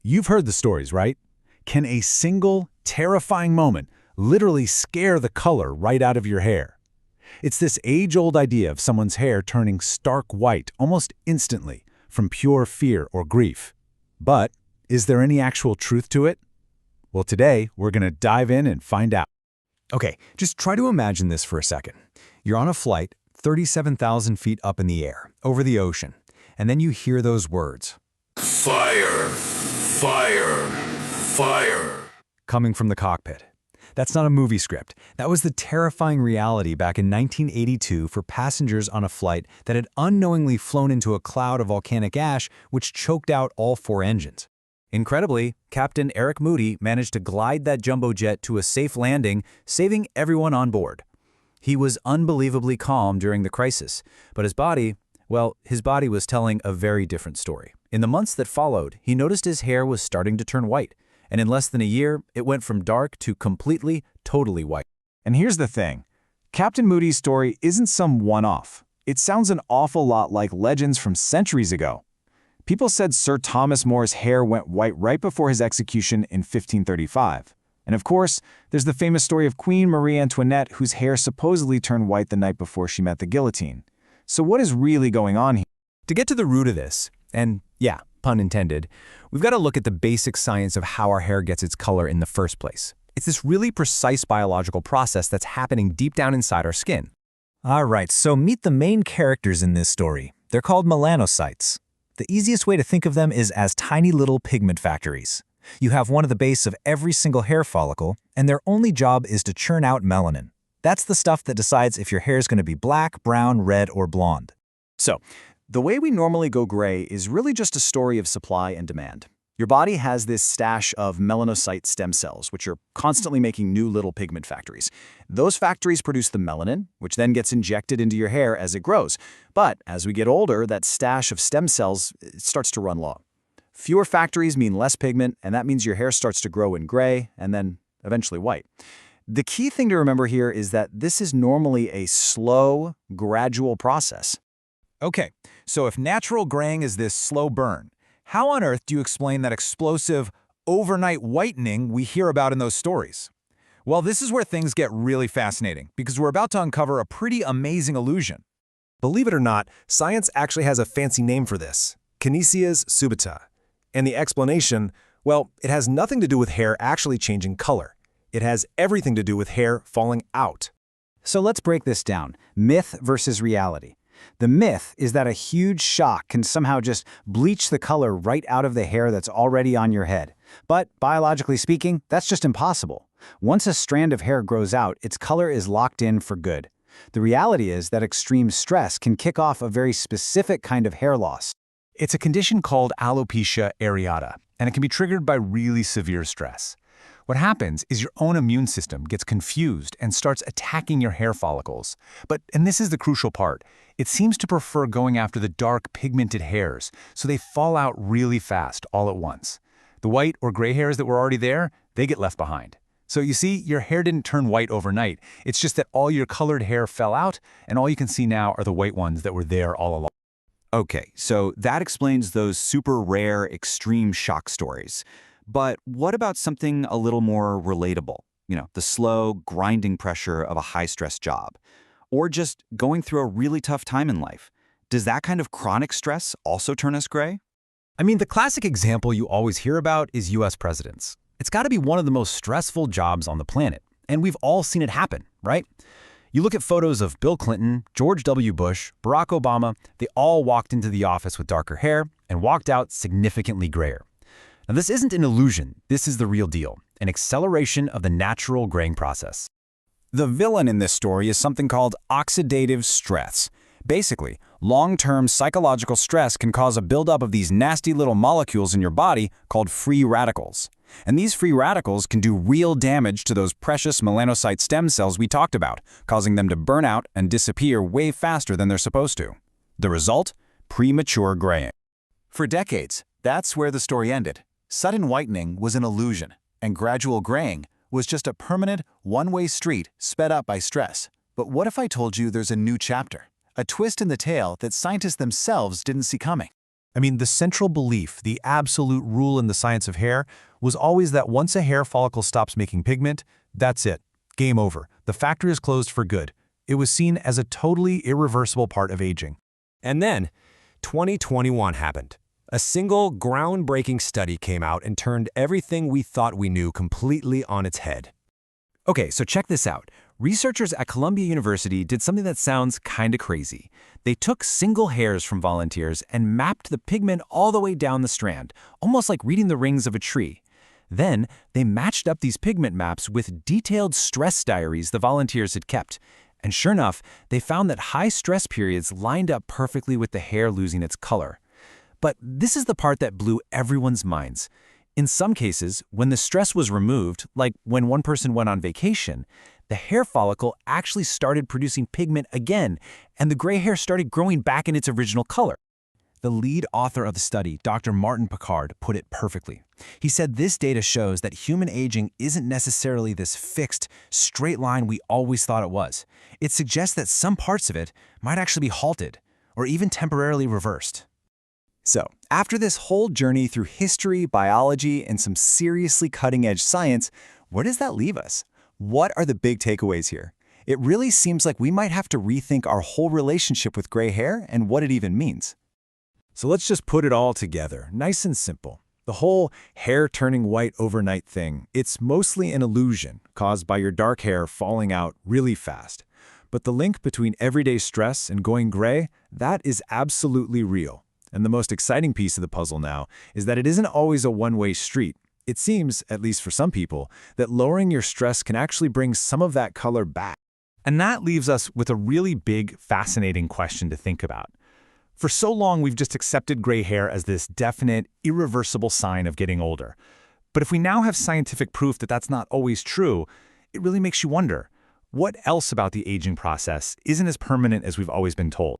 You've heard the stories, right? Can a single, terrifying moment literally scare the color right out of your hair? It's this age-old idea of someone's hair turning stark white almost instantly from pure fear or grief. But is there any actual truth to it? Well, today we're going to dive in and find out. Okay, just try to imagine this for a second. You're on a flight 37,000 feet up in the air, over the ocean, and then you hear those words. Fire! Fire! Fire! Coming from the cockpit. That's not a movie script. That was the terrifying reality back in 1982 for passengers on a flight that had unknowingly flown into a cloud of volcanic ash which choked out all 4 engines. Incredibly, Captain Eric Moody managed to glide that jumbo jet to a safe landing, saving everyone on board. He was unbelievably calm during the crisis, but his body was telling a very different story. In the months that followed, he noticed his hair was starting to turn white, and in less than a year, it went from dark to completely, totally white. And here's the thing. Captain Moody's story isn't some one-off. It sounds an awful lot like legends from centuries ago. People said Sir Thomas More's hair went white right before his execution in 1535. And of course, there's the famous story of Queen Marie Antoinette, whose hair supposedly turned white the night before she met the guillotine. So what is really going on here? To get to the root of this, and yeah, pun intended, we've got to look at the basic science of how our hair gets its color in the first place. It's this really precise biological process that's happening deep down inside our skin. All right, so meet the main characters in this story. They're called melanocytes. The easiest way to think of them is as tiny little pigment factories. You have one at the base of every single hair follicle, and their only job is to churn out melanin. That's the stuff that decides if your hair is going to be black, brown, red, or blonde. So, the way we normally go gray is really just a story of supply and demand. Your body has this stash of melanocyte stem cells, which are constantly making new little pigment factories. Those factories produce the melanin, which then gets injected into your hair as it grows. But as we get older, that stash of stem cells starts to run low. Fewer factories mean less pigment, and that means your hair starts to grow in gray and then eventually white. The key thing to remember here is that this is normally a slow, gradual process. Okay, so if natural graying is this slow burn, how on earth do you explain that explosive, overnight whitening we hear about in those stories? Well, this is where things get really fascinating, because we're about to uncover a pretty amazing illusion. Believe it or not, science actually has a fancy name for this, kinesias subita. And the explanation, well, it has nothing to do with hair actually changing color. It has everything to do with hair falling out. So let's break this down. Myth versus reality. The myth is that a huge shock can somehow just bleach the color right out of the hair that's already on your head. But biologically speaking, that's just impossible. Once a strand of hair grows out, its color is locked in for good. The reality is that extreme stress can kick off a very specific kind of hair loss. It's a condition called alopecia areata, and it can be triggered by really severe stress. What happens is your own immune system gets confused and starts attacking your hair follicles. And this is the crucial part, it seems to prefer going after the dark pigmented hairs, so they fall out really fast all at once. The white or gray hairs that were already there, they get left behind. So you see, your hair didn't turn white overnight. It's just that all your colored hair fell out, and all you can see now are the white ones that were there all along. Okay, so that explains those super rare extreme shock stories. But what about something a little more relatable? You know, the slow, grinding pressure of a high-stress job. Or just going through a really tough time in life. Does that kind of chronic stress also turn us gray? I mean, the classic example you always hear about is US presidents. It's got to be one of the most stressful jobs on the planet. And we've all seen it happen, right? You look at photos of Bill Clinton, George W. Bush, Barack Obama, they all walked into the office with darker hair and walked out significantly grayer. Now, this isn't an illusion. This is the real deal, an acceleration of the natural graying process. The villain in this story is something called oxidative stress. Basically, long-term psychological stress can cause a buildup of these nasty little molecules in your body called free radicals. And these free radicals can do real damage to those precious melanocyte stem cells we talked about, causing them to burn out and disappear way faster than they're supposed to. The result? Premature graying. For decades, that's where the story ended. Sudden whitening was an illusion, and gradual graying was just a permanent, one-way street sped up by stress. But what if I told you there's a new chapter? A twist in the tale that scientists themselves didn't see coming? I mean, the central belief, the absolute rule in the science of hair, was always that once a hair follicle stops making pigment, that's it. Game over. The factory is closed for good. It was seen as a totally irreversible part of aging. And then, 2021 happened. A single groundbreaking study came out and turned everything we thought we knew completely on its head. Okay, so check this out. Researchers at Columbia University did something that sounds kinda crazy. They took single hairs from volunteers and mapped the pigment all the way down the strand, almost like reading the rings of a tree. Then, they matched up these pigment maps with detailed stress diaries the volunteers had kept. And sure enough, they found that high stress periods lined up perfectly with the hair losing its color. But this is the part that blew everyone's minds. In some cases, when the stress was removed, like when one person went on vacation, the hair follicle actually started producing pigment again, and the gray hair started growing back in its original color. The lead author of the study, Dr. Martin Picard, put it perfectly. He said this data shows that human aging isn't necessarily this fixed, straight line we always thought it was. It suggests that some parts of it might actually be halted, or even temporarily reversed. So, after this whole journey through history, biology, and some seriously cutting-edge science, where does that leave us? What are the big takeaways here? It really seems like we might have to rethink our whole relationship with gray hair and what it even means. So let's just put it all together, nice and simple. The whole hair turning white overnight thing, it's mostly an illusion caused by your dark hair falling out really fast. But the link between everyday stress and going gray, that is absolutely real. And the most exciting piece of the puzzle now is that it isn't always a one-way street. It seems, at least for some people, that lowering your stress can actually bring some of that color back. And that leaves us with a really big, fascinating question to think about. For so long, we've just accepted gray hair as this definite, irreversible sign of getting older. But if we now have scientific proof that that's not always true, it really makes you wonder, what else about the aging process isn't as permanent as we've always been told?